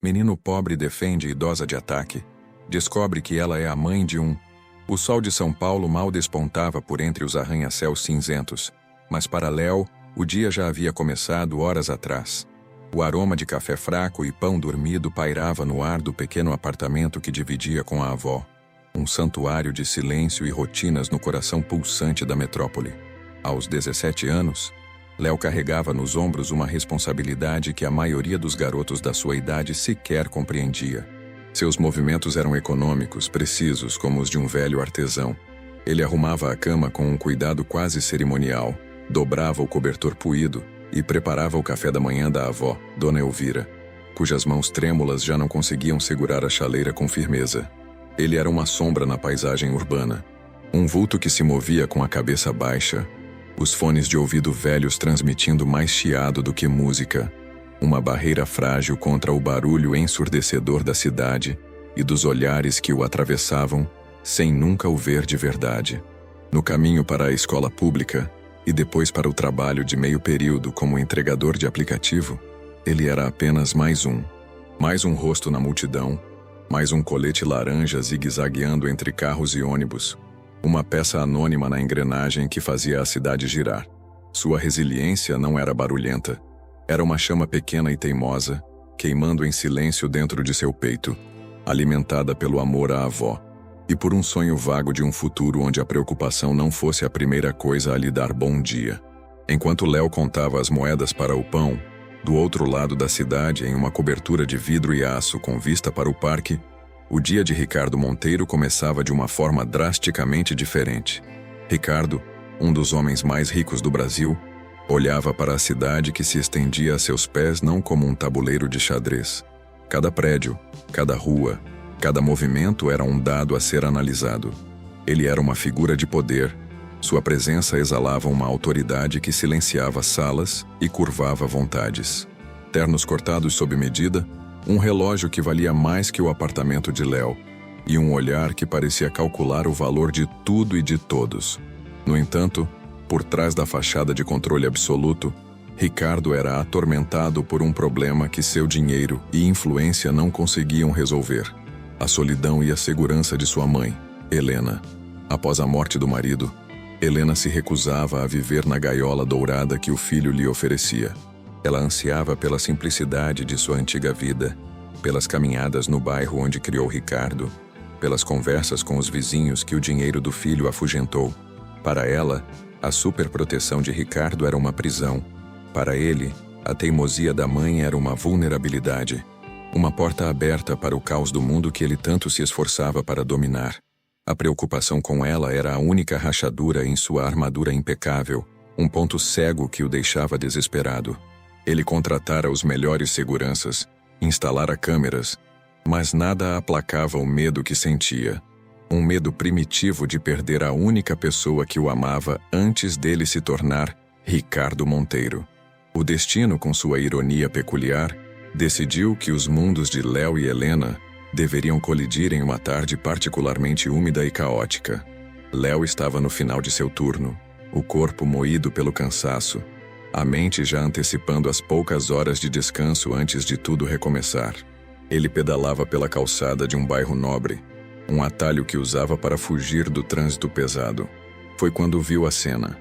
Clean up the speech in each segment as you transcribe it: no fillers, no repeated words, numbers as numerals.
Menino pobre defende idosa de ataque. Descobre que ela é a mãe de um. O sol de São Paulo mal despontava por entre os arranha-céus cinzentos, mas para Léo, o dia já havia começado horas atrás. O aroma de café fraco e pão dormido pairava no ar do pequeno apartamento que dividia com a avó. Um santuário de silêncio e rotinas no coração pulsante da metrópole. Aos 17 anos, Léo carregava nos ombros uma responsabilidade que a maioria dos garotos da sua idade sequer compreendia. Seus movimentos eram econômicos, precisos como os de um velho artesão. Ele arrumava a cama com um cuidado quase cerimonial, dobrava o cobertor puído e preparava o café da manhã da avó, Dona Elvira, cujas mãos trêmulas já não conseguiam segurar a chaleira com firmeza. Ele era uma sombra na paisagem urbana, um vulto que se movia com a cabeça baixa, os fones de ouvido velhos transmitindo mais chiado do que música, uma barreira frágil contra o barulho ensurdecedor da cidade e dos olhares que o atravessavam sem nunca o ver de verdade. No caminho para a escola pública e depois para o trabalho de meio período como entregador de aplicativo, ele era apenas mais um rosto na multidão, mais um colete laranja zigue-zagueando entre carros e ônibus, uma peça anônima na engrenagem que fazia a cidade girar. Sua resiliência não era barulhenta. Era uma chama pequena e teimosa, queimando em silêncio dentro de seu peito, alimentada pelo amor à avó, e por um sonho vago de um futuro onde a preocupação não fosse a primeira coisa a lhe dar bom dia. Enquanto Léo contava as moedas para o pão, do outro lado da cidade, em uma cobertura de vidro e aço com vista para o parque, o dia de Ricardo Monteiro começava de uma forma drasticamente diferente. Ricardo, um dos homens mais ricos do Brasil, olhava para a cidade que se estendia a seus pés não como um tabuleiro de xadrez. Cada prédio, cada rua, cada movimento era um dado a ser analisado. Ele era uma figura de poder. Sua presença exalava uma autoridade que silenciava salas e curvava vontades. Ternos cortados sob medida, um relógio que valia mais que o apartamento de Léo, e um olhar que parecia calcular o valor de tudo e de todos. No entanto, por trás da fachada de controle absoluto, Ricardo era atormentado por um problema que seu dinheiro e influência não conseguiam resolver: a solidão e a segurança de sua mãe, Helena. Após a morte do marido, Helena se recusava a viver na gaiola dourada que o filho lhe oferecia. Ela ansiava pela simplicidade de sua antiga vida, pelas caminhadas no bairro onde criou Ricardo, pelas conversas com os vizinhos que o dinheiro do filho afugentou. Para ela, a superproteção de Ricardo era uma prisão. Para ele, a teimosia da mãe era uma vulnerabilidade, uma porta aberta para o caos do mundo que ele tanto se esforçava para dominar. A preocupação com ela era a única rachadura em sua armadura impecável, um ponto cego que o deixava desesperado. Ele contratara os melhores seguranças, instalara câmeras, mas nada aplacava o medo que sentia. Um medo primitivo de perder a única pessoa que o amava antes dele se tornar Ricardo Monteiro. O destino, com sua ironia peculiar, decidiu que os mundos de Léo e Helena deveriam colidir em uma tarde particularmente úmida e caótica. Léo estava no final de seu turno, o corpo moído pelo cansaço, a mente já antecipando as poucas horas de descanso antes de tudo recomeçar. Ele pedalava pela calçada de um bairro nobre, um atalho que usava para fugir do trânsito pesado. Foi quando viu a cena.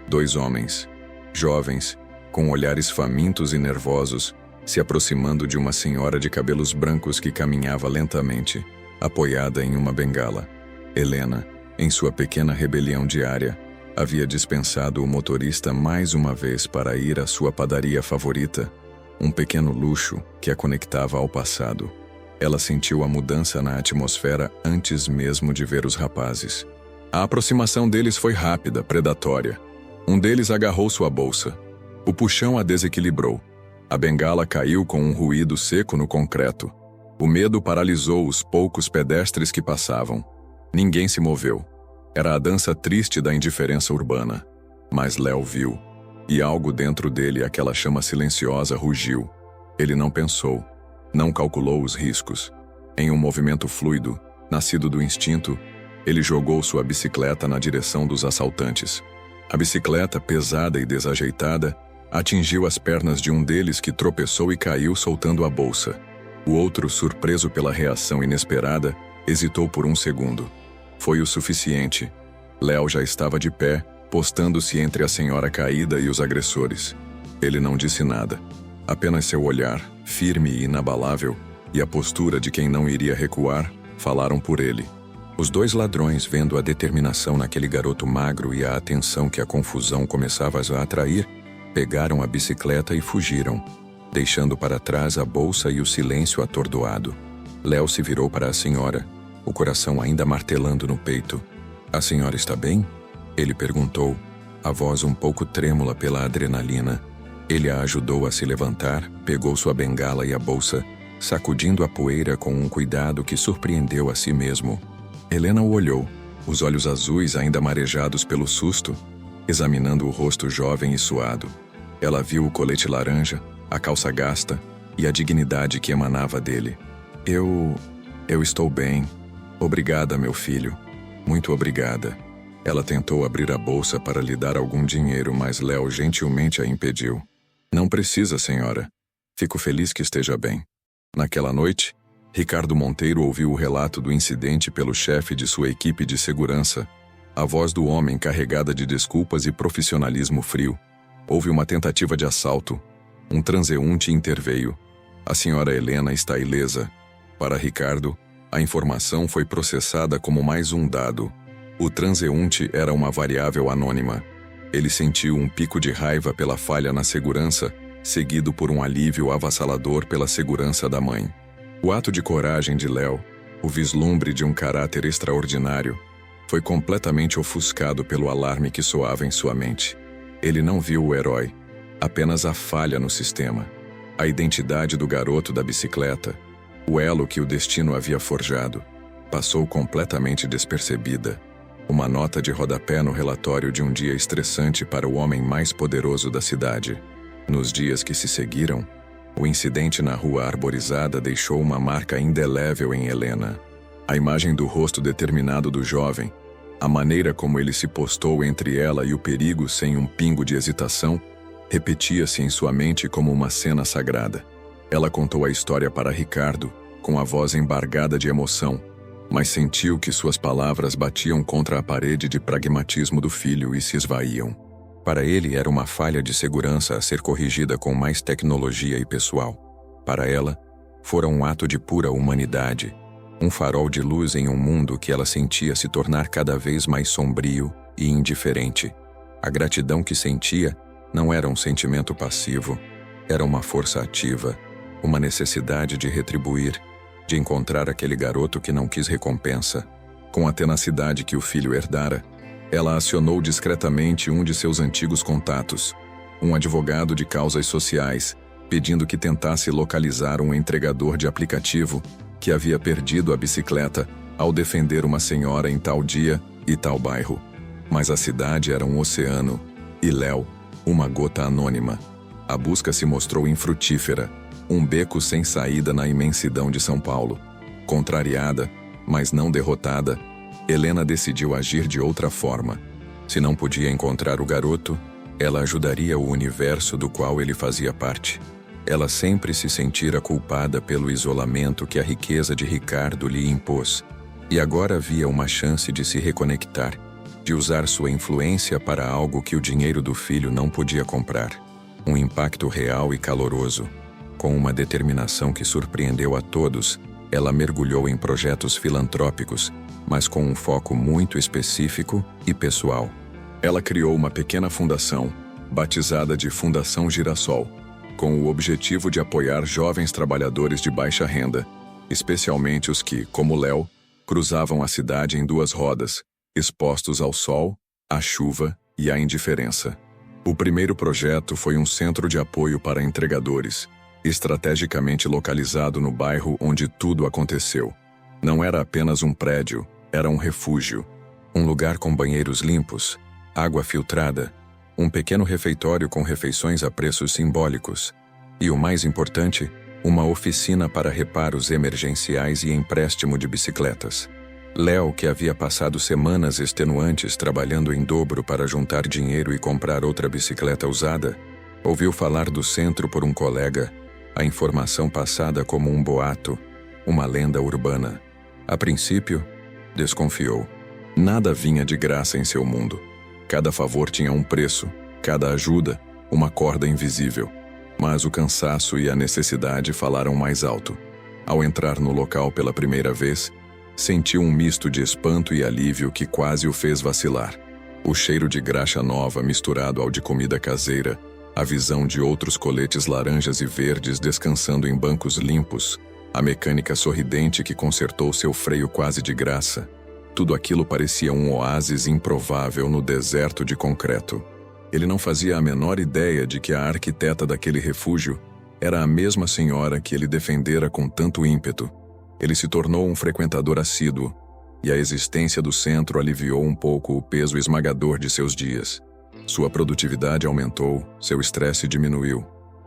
2 homens, jovens, com olhares famintos e nervosos, se aproximando de uma senhora de cabelos brancos que caminhava lentamente, apoiada em uma bengala. Helena, em sua pequena rebelião diária, havia dispensado o motorista mais uma vez para ir à sua padaria favorita, um pequeno luxo que a conectava ao passado. Ela sentiu a mudança na atmosfera antes mesmo de ver os rapazes. A aproximação deles foi rápida, predatória. Um deles agarrou sua bolsa. O puxão a desequilibrou. A bengala caiu com um ruído seco no concreto. O medo paralisou os poucos pedestres que passavam. Ninguém se moveu. Era a dança triste da indiferença urbana. Mas Léo viu. E algo dentro dele, aquela chama silenciosa, rugiu. Ele não pensou. Não calculou os riscos. Em um movimento fluido, nascido do instinto, ele jogou sua bicicleta na direção dos assaltantes. A bicicleta, pesada e desajeitada, atingiu as pernas de um deles que tropeçou e caiu soltando a bolsa. O outro, surpreso pela reação inesperada, hesitou por um segundo. Foi o suficiente. Léo já estava de pé, postando-se entre a senhora caída e os agressores. Ele não disse nada. Apenas seu olhar, firme e inabalável, e a postura de quem não iria recuar, falaram por ele. Os dois ladrões, vendo a determinação naquele garoto magro e a atenção que a confusão começava a atrair, pegaram a bicicleta e fugiram, deixando para trás a bolsa e o silêncio atordoado. Léo se virou para a senhora, o coração ainda martelando no peito. "A senhora está bem?" Ele perguntou, a voz um pouco trêmula pela adrenalina. Ele a ajudou a se levantar, pegou sua bengala e a bolsa, sacudindo a poeira com um cuidado que surpreendeu a si mesmo. Helena o olhou, os olhos azuis ainda marejados pelo susto, examinando o rosto jovem e suado. Ela viu o colete laranja, a calça gasta e a dignidade que emanava dele. Eu estou bem. Obrigada, meu filho. Muito obrigada." Ela tentou abrir a bolsa para lhe dar algum dinheiro, mas Léo gentilmente a impediu. "Não precisa, senhora. Fico feliz que esteja bem." Naquela noite, Ricardo Monteiro ouviu o relato do incidente pelo chefe de sua equipe de segurança. A voz do homem carregada de desculpas e profissionalismo frio. Houve uma tentativa de assalto. Um transeunte interveio. "A senhora Helena está ilesa." Para Ricardo, a informação foi processada como mais um dado. O transeunte era uma variável anônima. Ele sentiu um pico de raiva pela falha na segurança, seguido por um alívio avassalador pela segurança da mãe. O ato de coragem de Léo, o vislumbre de um caráter extraordinário, foi completamente ofuscado pelo alarme que soava em sua mente. Ele não viu o herói, apenas a falha no sistema. A identidade do garoto da bicicleta, o elo que o destino havia forjado, passou completamente despercebida. Uma nota de rodapé no relatório de um dia estressante para o homem mais poderoso da cidade. Nos dias que se seguiram, o incidente na rua arborizada deixou uma marca indelével em Helena. A imagem do rosto determinado do jovem, a maneira como ele se postou entre ela e o perigo sem um pingo de hesitação, repetia-se em sua mente como uma cena sagrada. Ela contou a história para Ricardo, com a voz embargada de emoção, mas sentiu que suas palavras batiam contra a parede de pragmatismo do filho e se esvaíam. Para ele era uma falha de segurança a ser corrigida com mais tecnologia e pessoal. Para ela, fora um ato de pura humanidade, um farol de luz em um mundo que ela sentia se tornar cada vez mais sombrio e indiferente. A gratidão que sentia não era um sentimento passivo, era uma força ativa, uma necessidade de retribuir, de encontrar aquele garoto que não quis recompensa. Com a tenacidade que o filho herdara, ela acionou discretamente um de seus antigos contatos, um advogado de causas sociais, pedindo que tentasse localizar um entregador de aplicativo que havia perdido a bicicleta ao defender uma senhora em tal dia e tal bairro. Mas a cidade era um oceano, e Léo, uma gota anônima. A busca se mostrou infrutífera, um beco sem saída na imensidão de São Paulo. Contrariada, mas não derrotada, Helena decidiu agir de outra forma. Se não podia encontrar o garoto, ela ajudaria o universo do qual ele fazia parte. Ela sempre se sentira culpada pelo isolamento que a riqueza de Ricardo lhe impôs, e agora havia uma chance de se reconectar, de usar sua influência para algo que o dinheiro do filho não podia comprar. Um impacto real e caloroso. Com uma determinação que surpreendeu a todos, ela mergulhou em projetos filantrópicos, mas com um foco muito específico e pessoal. Ela criou uma pequena fundação, batizada de Fundação Girassol, com o objetivo de apoiar jovens trabalhadores de baixa renda, especialmente os que, como Léo, cruzavam a cidade em duas rodas, expostos ao sol, à chuva e à indiferença. O primeiro projeto foi um centro de apoio para entregadores, estrategicamente localizado no bairro onde tudo aconteceu. Não era apenas um prédio, era um refúgio. Um lugar com banheiros limpos, água filtrada, um pequeno refeitório com refeições a preços simbólicos. E o mais importante, uma oficina para reparos emergenciais e empréstimo de bicicletas. Léo, que havia passado semanas extenuantes trabalhando em dobro para juntar dinheiro e comprar outra bicicleta usada, ouviu falar do centro por um colega a informação passada como um boato, uma lenda urbana. A princípio, desconfiou. Nada vinha de graça em seu mundo. Cada favor tinha um preço, cada ajuda, uma corda invisível. Mas o cansaço e a necessidade falaram mais alto. Ao entrar no local pela primeira vez, sentiu um misto de espanto e alívio que quase o fez vacilar. O cheiro de graxa nova misturado ao de comida caseira, a visão de outros coletes laranjas e verdes descansando em bancos limpos, a mecânica sorridente que consertou seu freio quase de graça. Tudo aquilo parecia um oásis improvável no deserto de concreto. Ele não fazia a menor ideia de que a arquiteta daquele refúgio era a mesma senhora que ele defendera com tanto ímpeto. Ele se tornou um frequentador assíduo, e a existência do centro aliviou um pouco o peso esmagador de seus dias. Sua produtividade aumentou, seu estresse diminuiu.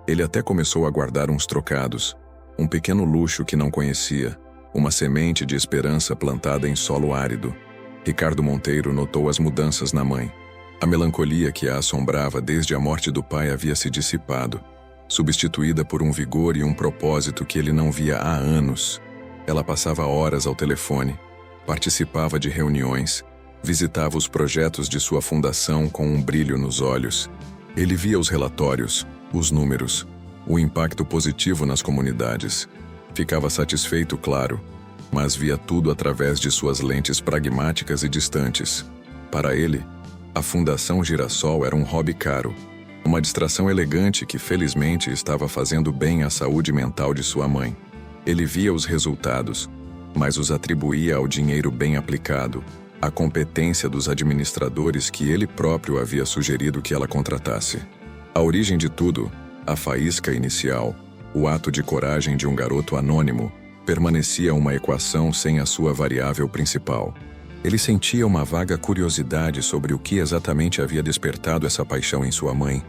Ele até começou a guardar uns trocados, um pequeno luxo que não conhecia, uma semente de esperança plantada em solo árido. Ricardo Monteiro notou as mudanças na mãe. A melancolia que a assombrava desde a morte do pai havia se dissipado, substituída por um vigor e um propósito que ele não via há anos. Ela passava horas ao telefone, participava de reuniões, visitava os projetos de sua fundação com um brilho nos olhos. Ele via os relatórios, os números, o impacto positivo nas comunidades. Ficava satisfeito, claro, mas via tudo através de suas lentes pragmáticas e distantes. Para ele, a Fundação Girassol era um hobby caro, uma distração elegante que felizmente estava fazendo bem à saúde mental de sua mãe. Ele via os resultados, mas os atribuía ao dinheiro bem aplicado, à competência dos administradores que ele próprio havia sugerido que ela contratasse. A origem de tudo, a faísca inicial, o ato de coragem de um garoto anônimo, permanecia uma equação sem a sua variável principal. Ele sentia uma vaga curiosidade sobre o que exatamente havia despertado essa paixão em sua mãe,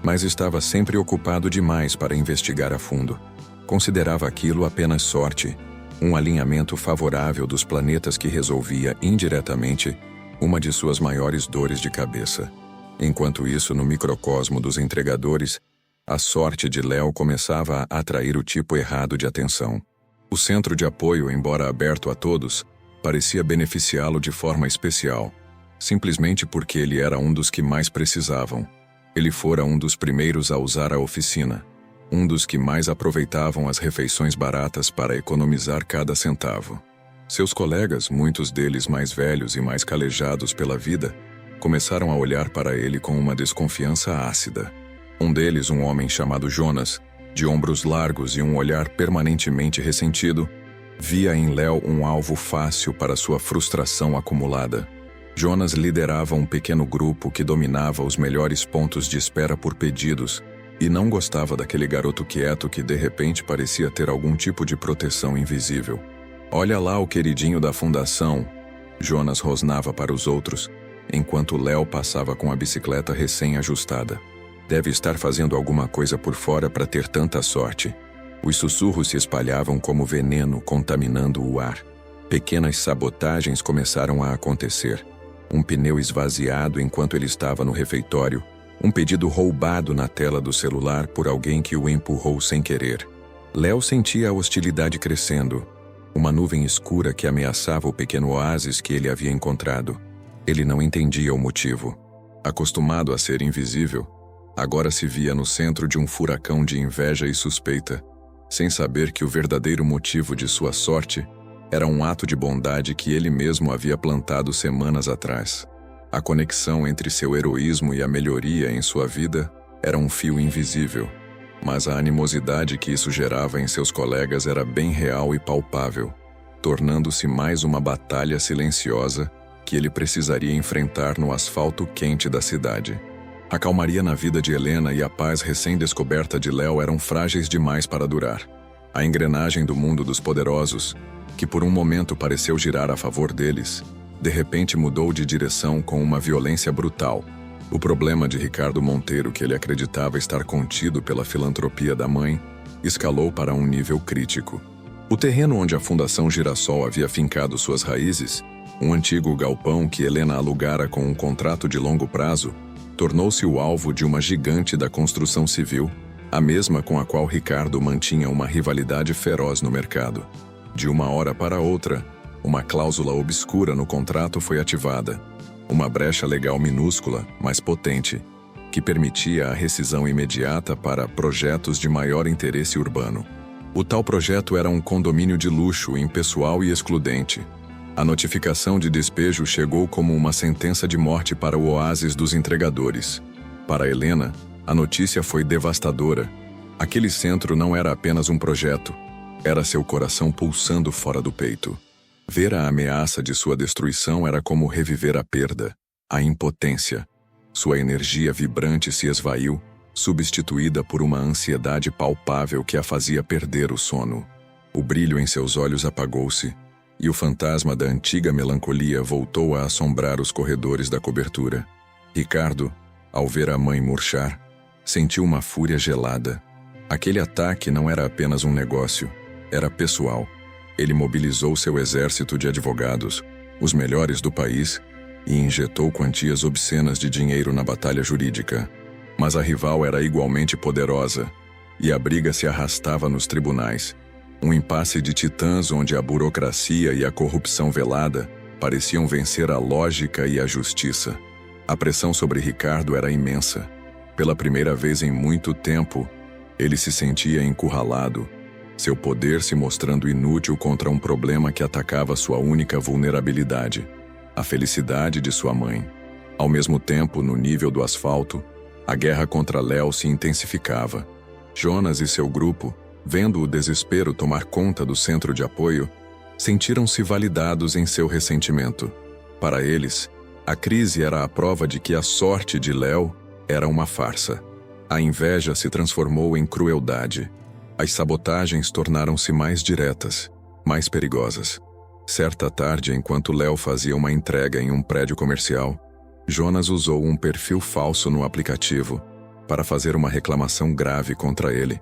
mas estava sempre ocupado demais para investigar a fundo. Considerava aquilo apenas sorte, um alinhamento favorável dos planetas que resolvia indiretamente uma de suas maiores dores de cabeça. Enquanto isso, no microcosmo dos entregadores, a sorte de Léo começava a atrair o tipo errado de atenção. O centro de apoio, embora aberto a todos, parecia beneficiá-lo de forma especial, simplesmente porque ele era um dos que mais precisavam. Ele fora um dos primeiros a usar a oficina, um dos que mais aproveitavam as refeições baratas para economizar cada centavo. Seus colegas, muitos deles mais velhos e mais calejados pela vida, começaram a olhar para ele com uma desconfiança ácida. Um deles, um homem chamado Jonas, de ombros largos e um olhar permanentemente ressentido, via em Léo um alvo fácil para sua frustração acumulada. Jonas liderava um pequeno grupo que dominava os melhores pontos de espera por pedidos e não gostava daquele garoto quieto que de repente parecia ter algum tipo de proteção invisível. "Olha lá o queridinho da fundação", Jonas rosnava para os outros, enquanto Léo passava com a bicicleta recém-ajustada. "Deve estar fazendo alguma coisa por fora para ter tanta sorte." Os sussurros se espalhavam como veneno, contaminando o ar. Pequenas sabotagens começaram a acontecer. Um pneu esvaziado enquanto ele estava no refeitório, um pedido roubado na tela do celular por alguém que o empurrou sem querer. Léo sentia a hostilidade crescendo, uma nuvem escura que ameaçava o pequeno oásis que ele havia encontrado. Ele não entendia o motivo. Acostumado a ser invisível, agora se via no centro de um furacão de inveja e suspeita, sem saber que o verdadeiro motivo de sua sorte era um ato de bondade que ele mesmo havia plantado semanas atrás. A conexão entre seu heroísmo e a melhoria em sua vida era um fio invisível, mas a animosidade que isso gerava em seus colegas era bem real e palpável, tornando-se mais uma batalha silenciosa que ele precisaria enfrentar no asfalto quente da cidade. A calmaria na vida de Helena e a paz recém-descoberta de Léo eram frágeis demais para durar. A engrenagem do mundo dos poderosos, que por um momento pareceu girar a favor deles, de repente mudou de direção com uma violência brutal. O problema de Ricardo Monteiro, que ele acreditava estar contido pela filantropia da mãe, escalou para um nível crítico. O terreno onde a Fundação Girassol havia fincado suas raízes, um antigo galpão que Helena alugara com um contrato de longo prazo, tornou-se o alvo de uma gigante da construção civil A mesma com a qual Ricardo mantinha uma rivalidade feroz no mercado. De uma hora para outra, uma cláusula obscura no contrato foi ativada. Uma brecha legal minúscula, mas potente, que permitia a rescisão imediata para projetos de maior interesse urbano. O tal projeto era um condomínio de luxo, impessoal e excludente. A notificação de despejo chegou como uma sentença de morte para o oásis dos entregadores. Para Helena, a notícia foi devastadora. Aquele centro não era apenas um projeto, era seu coração pulsando fora do peito. Ver a ameaça de sua destruição era como reviver a perda, a impotência. Sua energia vibrante se esvaiu, substituída por uma ansiedade palpável que a fazia perder o sono. O brilho em seus olhos apagou-se, e o fantasma da antiga melancolia voltou a assombrar os corredores da cobertura. Ricardo, ao ver a mãe murchar, sentiu uma fúria gelada. Aquele ataque não era apenas um negócio, era pessoal. Ele mobilizou seu exército de advogados, os melhores do país, e injetou quantias obscenas de dinheiro na batalha jurídica. Mas a rival era igualmente poderosa, e a briga se arrastava nos tribunais. Um impasse de titãs onde a burocracia e a corrupção velada pareciam vencer a lógica e a justiça. A pressão sobre Ricardo era imensa. Pela primeira vez em muito tempo, ele se sentia encurralado, seu poder se mostrando inútil contra um problema que atacava sua única vulnerabilidade, a felicidade de sua mãe. Ao mesmo tempo, no nível do asfalto, a guerra contra Léo se intensificava. Jonas e seu grupo, vendo o desespero tomar conta do centro de apoio, sentiram-se validados em seu ressentimento. Para eles, a crise era a prova de que a sorte de Léo era uma farsa. A inveja se transformou em crueldade. As sabotagens tornaram-se mais diretas, mais perigosas. Certa tarde, enquanto Léo fazia uma entrega em um prédio comercial, Jonas usou um perfil falso no aplicativo para fazer uma reclamação grave contra ele,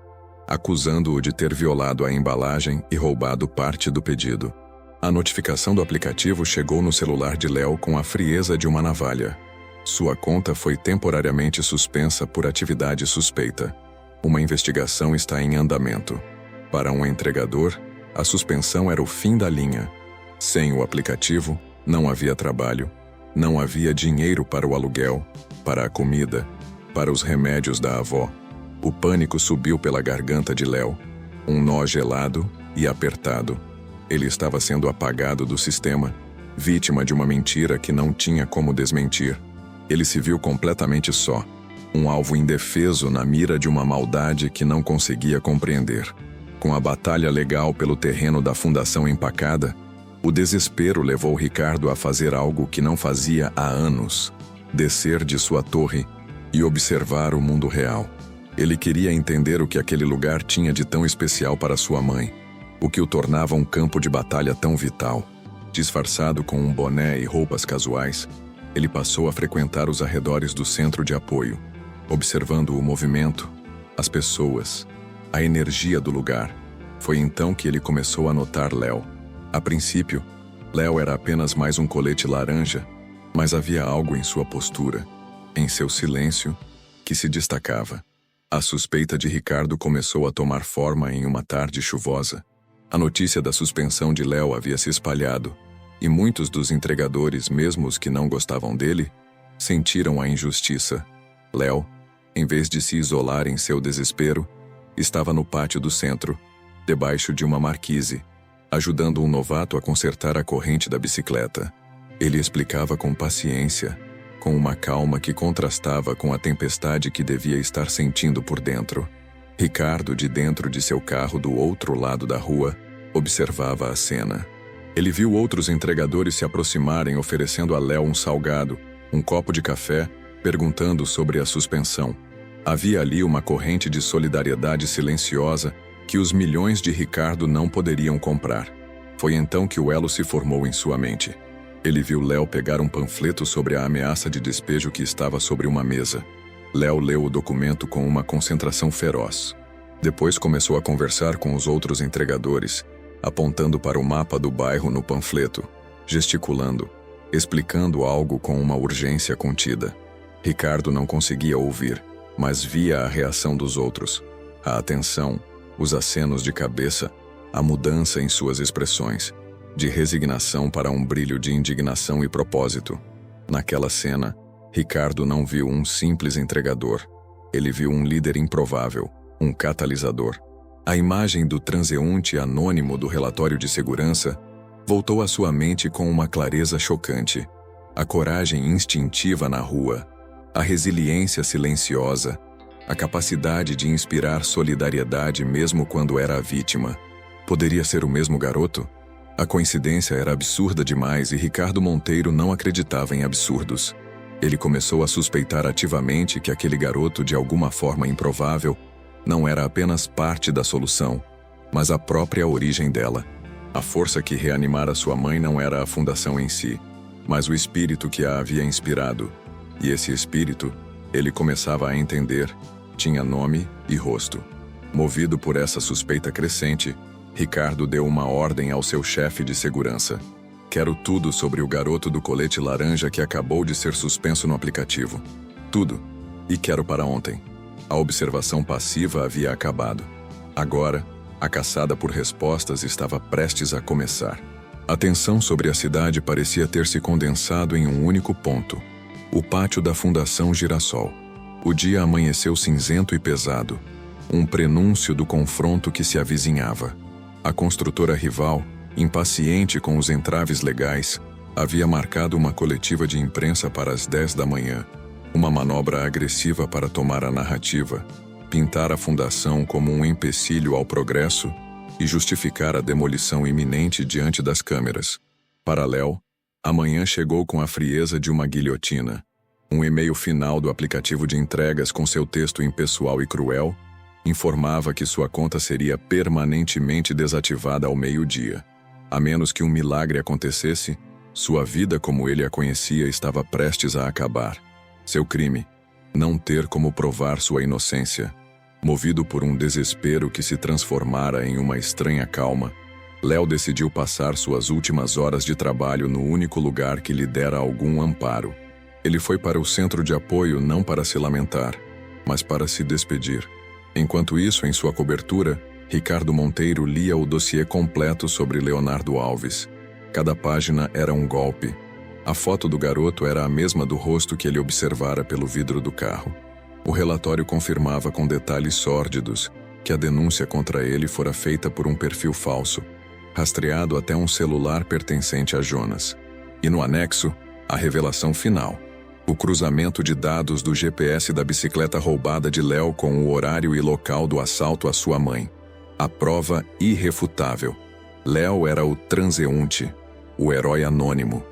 acusando-o de ter violado a embalagem e roubado parte do pedido. A notificação do aplicativo chegou no celular de Léo com a frieza de uma navalha. Sua conta foi temporariamente suspensa por atividade suspeita. Uma investigação está em andamento. Para um entregador, a suspensão era o fim da linha. Sem o aplicativo, não havia trabalho, não havia dinheiro para o aluguel, para a comida, para os remédios da avó. O pânico subiu pela garganta de Léo, um nó gelado e apertado. Ele estava sendo apagado do sistema, vítima de uma mentira que não tinha como desmentir. Ele se viu completamente só, um alvo indefeso na mira de uma maldade que não conseguia compreender. Com a batalha legal pelo terreno da fundação empacada, o desespero levou Ricardo a fazer algo que não fazia há anos: descer de sua torre e observar o mundo real. Ele queria entender o que aquele lugar tinha de tão especial para sua mãe, o que o tornava um campo de batalha tão vital. Disfarçado com um boné e roupas casuais, ele passou a frequentar os arredores do centro de apoio, observando o movimento, as pessoas, a energia do lugar. Foi então que ele começou a notar Léo. A princípio, Léo era apenas mais um colete laranja, mas havia algo em sua postura, em seu silêncio, que se destacava. A suspeita de Ricardo começou a tomar forma em uma tarde chuvosa. A notícia da suspensão de Léo havia se espalhado, e muitos dos entregadores, mesmo os que não gostavam dele, sentiram a injustiça. Léo, em vez de se isolar em seu desespero, estava no pátio do centro, debaixo de uma marquise, ajudando um novato a consertar a corrente da bicicleta. Ele explicava com paciência, com uma calma que contrastava com a tempestade que devia estar sentindo por dentro. Ricardo, de dentro de seu carro do outro lado da rua, observava a cena. Ele viu outros entregadores se aproximarem oferecendo a Léo um salgado, um copo de café, perguntando sobre a suspensão. Havia ali uma corrente de solidariedade silenciosa que os milhões de Ricardo não poderiam comprar. Foi então que o elo se formou em sua mente. Ele viu Léo pegar um panfleto sobre a ameaça de despejo que estava sobre uma mesa. Léo leu o documento com uma concentração feroz. Depois começou a conversar com os outros entregadores, apontando para o mapa do bairro no panfleto, gesticulando, explicando algo com uma urgência contida. Ricardo não conseguia ouvir, mas via a reação dos outros. A atenção, os acenos de cabeça, a mudança em suas expressões, de resignação para um brilho de indignação e propósito. Naquela cena, Ricardo não viu um simples entregador. Ele viu um líder improvável, um catalisador. A imagem do transeunte anônimo do relatório de segurança voltou à sua mente com uma clareza chocante. A coragem instintiva na rua, a resiliência silenciosa, a capacidade de inspirar solidariedade mesmo quando era a vítima. Poderia ser o mesmo garoto? A coincidência era absurda demais e Ricardo Monteiro não acreditava em absurdos. Ele começou a suspeitar ativamente que aquele garoto, de alguma forma improvável, não era apenas parte da solução, mas a própria origem dela. A força que reanimara sua mãe não era a fundação em si, mas o espírito que a havia inspirado. E esse espírito, ele começava a entender, tinha nome e rosto. Movido por essa suspeita crescente, Ricardo deu uma ordem ao seu chefe de segurança. Quero tudo sobre o garoto do colete laranja que acabou de ser suspenso no aplicativo. Tudo. E quero para ontem. A observação passiva havia acabado. Agora, a caçada por respostas estava prestes a começar. A tensão sobre a cidade parecia ter se condensado em um único ponto: o pátio da Fundação Girassol. O dia amanheceu cinzento e pesado, um prenúncio do confronto que se avizinhava. A construtora rival, impaciente com os entraves legais, havia marcado uma coletiva de imprensa para as 10 da manhã. Uma manobra agressiva para tomar a narrativa, pintar a fundação como um empecilho ao progresso e justificar a demolição iminente diante das câmeras. Para Léo, a manhã chegou com a frieza de uma guilhotina. Um e-mail final do aplicativo de entregas com seu texto impessoal e cruel informava que sua conta seria permanentemente desativada ao meio-dia. A menos que um milagre acontecesse, sua vida como ele a conhecia estava prestes a acabar. Seu crime: não ter como provar sua inocência. Movido por um desespero que se transformara em uma estranha calma, Léo decidiu passar suas últimas horas de trabalho no único lugar que lhe dera algum amparo. Ele foi para o centro de apoio não para se lamentar, mas para se despedir. Enquanto isso, em sua cobertura, Ricardo Monteiro lia o dossiê completo sobre Leonardo Alves. Cada página era um golpe. A foto do garoto era a mesma do rosto que ele observara pelo vidro do carro. O relatório confirmava com detalhes sórdidos que a denúncia contra ele fora feita por um perfil falso, rastreado até um celular pertencente a Jonas. E no anexo, a revelação final: o cruzamento de dados do GPS da bicicleta roubada de Léo com o horário e local do assalto à sua mãe. A prova irrefutável. Léo era o transeunte, o herói anônimo.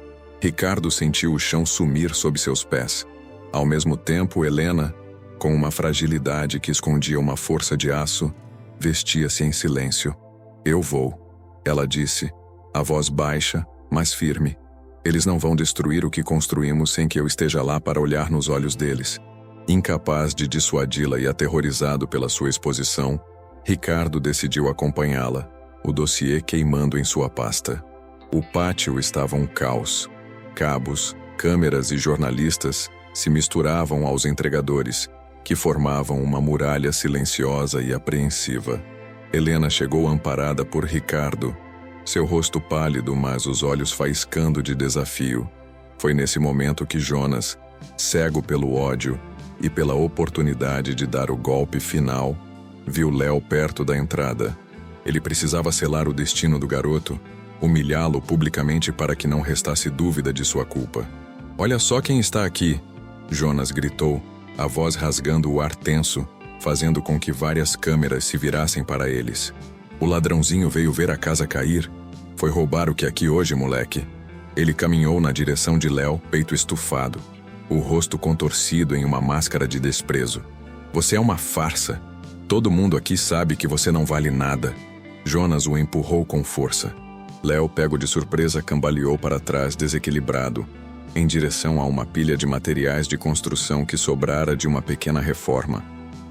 Ricardo sentiu o chão sumir sob seus pés. Ao mesmo tempo, Helena, com uma fragilidade que escondia uma força de aço, vestia-se em silêncio. Eu vou, ela disse, a voz baixa, mas firme. Eles não vão destruir o que construímos sem que eu esteja lá para olhar nos olhos deles. Incapaz de dissuadi-la e aterrorizado pela sua exposição, Ricardo decidiu acompanhá-la, o dossiê queimando em sua pasta. O pátio estava um caos. Cabos, câmeras e jornalistas se misturavam aos entregadores, que formavam uma muralha silenciosa e apreensiva. Helena chegou amparada por Ricardo, seu rosto pálido, mas os olhos faiscando de desafio. Foi nesse momento que Jonas, cego pelo ódio e pela oportunidade de dar o golpe final, viu Léo perto da entrada. Ele precisava selar o destino do garoto, humilhá-lo publicamente para que não restasse dúvida de sua culpa. Olha só quem está aqui, Jonas gritou, a voz rasgando o ar tenso, fazendo com que várias câmeras se virassem para eles. O ladrãozinho veio ver a casa cair. Foi roubar o que é aqui hoje, moleque. Ele caminhou na direção de Léo, peito estufado, o rosto contorcido em uma máscara de desprezo. Você é uma farsa. Todo mundo aqui sabe que você não vale nada. Jonas o empurrou com força. Léo, pego de surpresa, cambaleou para trás, desequilibrado, em direção a uma pilha de materiais de construção que sobrara de uma pequena reforma.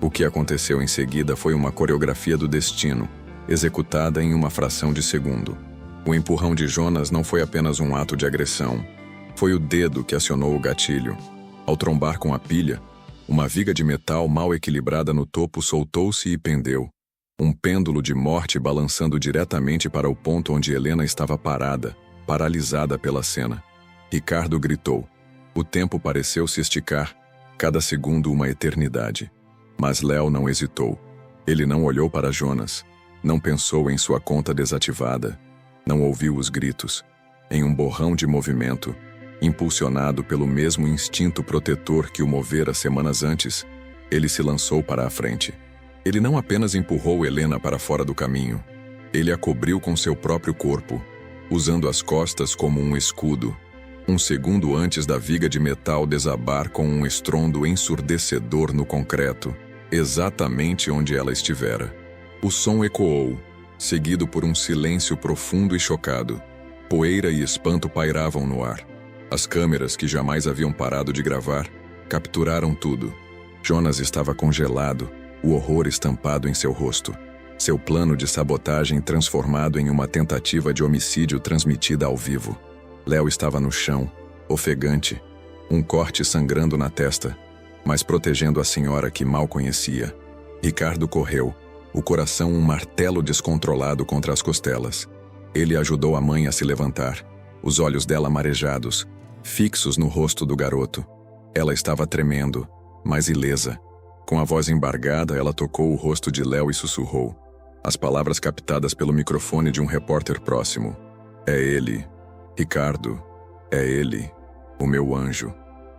O que aconteceu em seguida foi uma coreografia do destino, executada em uma fração de segundo. O empurrão de Jonas não foi apenas um ato de agressão. Foi o dedo que acionou o gatilho. Ao trombar com a pilha, Uma viga de metal mal equilibrada no topo soltou-se e pendeu. Um pêndulo de morte balançando diretamente para o ponto onde Helena estava parada, paralisada pela cena. Ricardo gritou. O tempo pareceu se esticar, cada segundo uma eternidade. Mas Léo não hesitou. Ele não olhou para Jonas, não pensou em sua conta desativada, não ouviu os gritos. Em um borrão de movimento, impulsionado pelo mesmo instinto protetor que o movera semanas antes, ele se lançou para a frente. Ele não apenas empurrou Helena para fora do caminho, ele a cobriu com seu próprio corpo, usando as costas como um escudo. Um segundo antes da viga de metal desabar com um estrondo ensurdecedor no concreto, exatamente onde ela estivera. O som ecoou, seguido por um silêncio profundo e chocado. Poeira e espanto pairavam no ar. As câmeras, que jamais haviam parado de gravar, capturaram tudo. Jonas estava congelado, o horror estampado em seu rosto. Seu plano de sabotagem transformado em uma tentativa de homicídio transmitida ao vivo. Léo estava no chão, ofegante, um corte sangrando na testa, mas protegendo a senhora que mal conhecia. Ricardo correu, o coração um martelo descontrolado contra as costelas. Ele ajudou a mãe a se levantar, os olhos dela marejados, fixos no rosto do garoto. Ela estava tremendo, mas ilesa. Com a voz embargada, ela tocou o rosto de Léo e sussurrou. As palavras captadas pelo microfone de um repórter próximo. É ele, Ricardo, é ele, o meu anjo.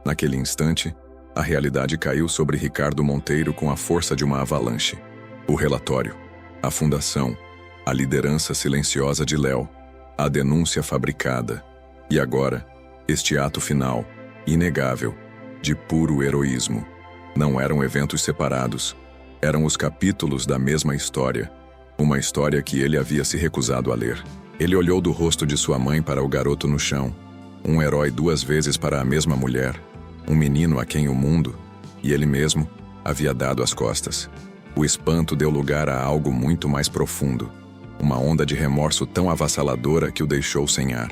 Naquele instante, a realidade caiu sobre Ricardo Monteiro com a força de uma avalanche. O relatório, a fundação, a liderança silenciosa de Léo, a denúncia fabricada. E agora, este ato final, inegável, de puro heroísmo. Não eram eventos separados, eram os capítulos da mesma história. Uma história que ele havia se recusado a ler. Ele olhou do rosto de sua mãe para o garoto no chão. Um herói 2 vezes para a mesma mulher. Um menino a quem o mundo, e ele mesmo, havia dado as costas. O espanto deu lugar a algo muito mais profundo. Uma onda de remorso tão avassaladora que o deixou sem ar.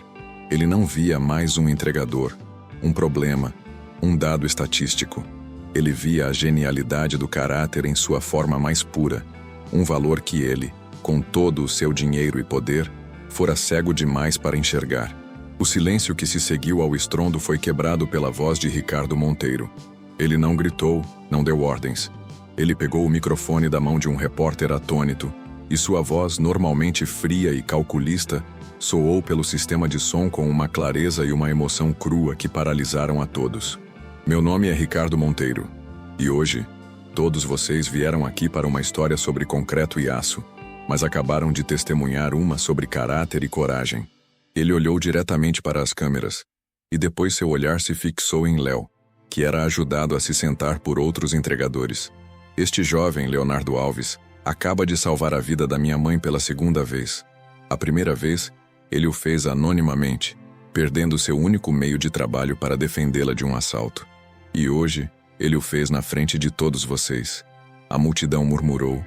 Ele não via mais um entregador, um problema, um dado estatístico. Ele via a genialidade do caráter em sua forma mais pura. Um valor que ele, com todo o seu dinheiro e poder, fora cego demais para enxergar. O silêncio que se seguiu ao estrondo foi quebrado pela voz de Ricardo Monteiro. Ele não gritou, não deu ordens. Ele pegou o microfone da mão de um repórter atônito, e sua voz, normalmente fria e calculista, soou pelo sistema de som com uma clareza e uma emoção crua que paralisaram a todos. Meu nome é Ricardo Monteiro, e hoje, todos vocês vieram aqui para uma história sobre concreto e aço, mas acabaram de testemunhar uma sobre caráter e coragem. Ele olhou diretamente para as câmeras, e depois seu olhar se fixou em Léo, que era ajudado a se sentar por outros entregadores. Este jovem, Leonardo Alves, acaba de salvar a vida da minha mãe pela 2ª vez. A primeira vez, ele o fez anonimamente, perdendo seu único meio de trabalho para defendê-la de um assalto. E hoje, ele o fez na frente de todos vocês. A multidão murmurou,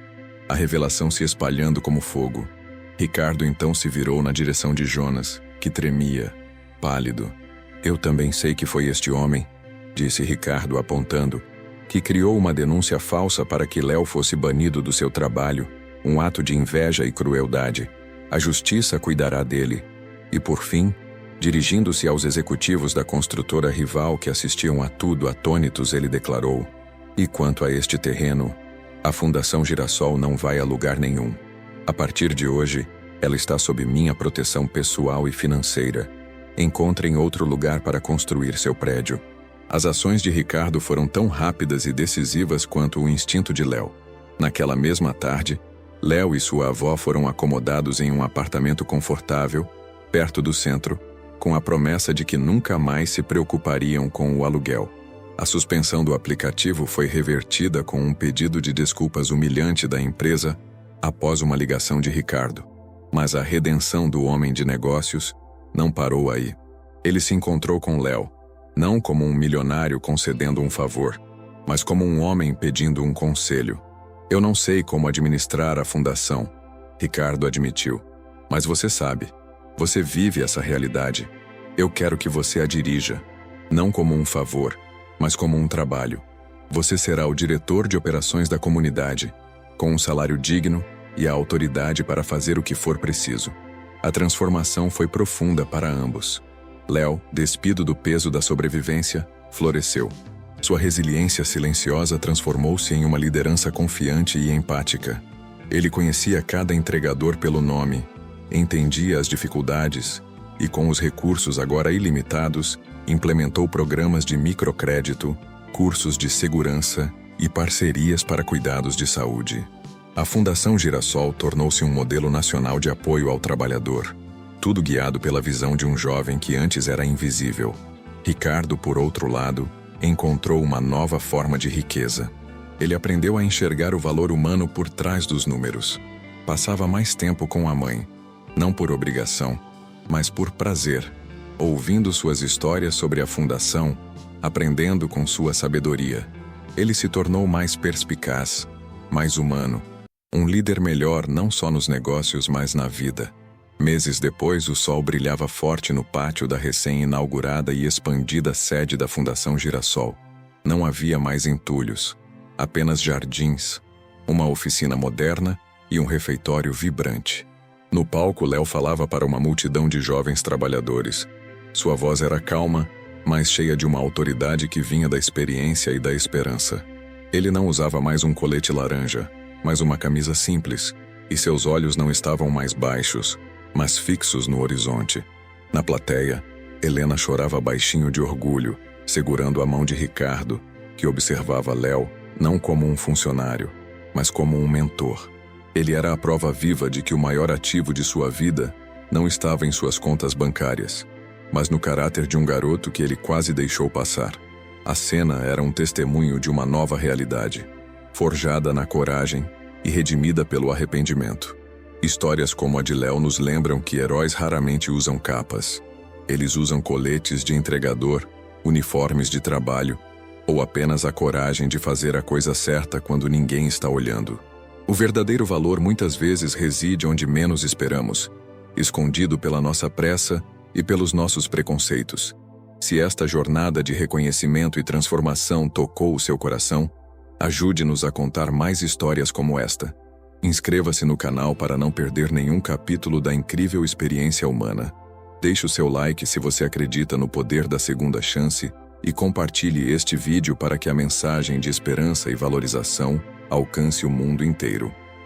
a revelação se espalhando como fogo. Ricardo então se virou na direção de Jonas, que tremia, pálido. Eu também sei que foi este homem, disse Ricardo apontando, que criou uma denúncia falsa para que Léo fosse banido do seu trabalho, um ato de inveja e crueldade. A justiça cuidará dele. E por fim, dirigindo-se aos executivos da construtora rival que assistiam a tudo atônitos, ele declarou: e quanto a este terreno, a Fundação Girassol não vai a lugar nenhum. A partir de hoje, ela está sob minha proteção pessoal e financeira. Encontrem outro lugar para construir seu prédio. As ações de Ricardo foram tão rápidas e decisivas quanto o instinto de Léo. Naquela mesma tarde, Léo e sua avó foram acomodados em um apartamento confortável, perto do centro, com a promessa de que nunca mais se preocupariam com o aluguel. A suspensão do aplicativo foi revertida com um pedido de desculpas humilhante da empresa após uma ligação de Ricardo. Mas a redenção do homem de negócios não parou aí. Ele se encontrou com Léo, não como um milionário concedendo um favor, mas como um homem pedindo um conselho. Eu não sei como administrar a fundação, Ricardo admitiu. Mas você sabe, você vive essa realidade. Eu quero que você a dirija, não como um favor, mas como um trabalho. Você será o diretor de operações da comunidade, com um salário digno e a autoridade para fazer o que for preciso. A transformação foi profunda para ambos. Léo, despido do peso da sobrevivência, floresceu. Sua resiliência silenciosa transformou-se em uma liderança confiante e empática. Ele conhecia cada entregador pelo nome, entendia as dificuldades e, com os recursos agora ilimitados, implementou programas de microcrédito, cursos de segurança e parcerias para cuidados de saúde. A Fundação Girassol tornou-se um modelo nacional de apoio ao trabalhador, tudo guiado pela visão de um jovem que antes era invisível. Ricardo, por outro lado, encontrou uma nova forma de riqueza. Ele aprendeu a enxergar o valor humano por trás dos números. Passava mais tempo com a mãe, não por obrigação, mas por prazer, ouvindo suas histórias sobre a fundação, aprendendo com sua sabedoria. Ele se tornou mais perspicaz, mais humano, um líder melhor não só nos negócios, mas na vida. Meses depois, o sol brilhava forte no pátio da recém-inaugurada e expandida sede da Fundação Girassol. Não havia mais entulhos, apenas jardins, uma oficina moderna e um refeitório vibrante. No palco, Léo falava para uma multidão de jovens trabalhadores. Sua voz era calma, mas cheia de uma autoridade que vinha da experiência e da esperança. Ele não usava mais um colete laranja, mas uma camisa simples, e seus olhos não estavam mais baixos, mas fixos no horizonte. Na plateia, Helena chorava baixinho de orgulho, segurando a mão de Ricardo, que observava Léo não como um funcionário, mas como um mentor. Ele era a prova viva de que o maior ativo de sua vida não estava em suas contas bancárias, mas no caráter de um garoto que ele quase deixou passar. A cena era um testemunho de uma nova realidade, forjada na coragem e redimida pelo arrependimento. Histórias como a de Léo nos lembram que heróis raramente usam capas. Eles usam coletes de entregador, uniformes de trabalho, ou apenas a coragem de fazer a coisa certa quando ninguém está olhando. O verdadeiro valor muitas vezes reside onde menos esperamos, escondido pela nossa pressa e pelos nossos preconceitos. Se esta jornada de reconhecimento e transformação tocou o seu coração, ajude-nos a contar mais histórias como esta. Inscreva-se no canal para não perder nenhum capítulo da incrível experiência humana. Deixe o seu like se você acredita no poder da segunda chance e compartilhe este vídeo para que a mensagem de esperança e valorização alcance o mundo inteiro.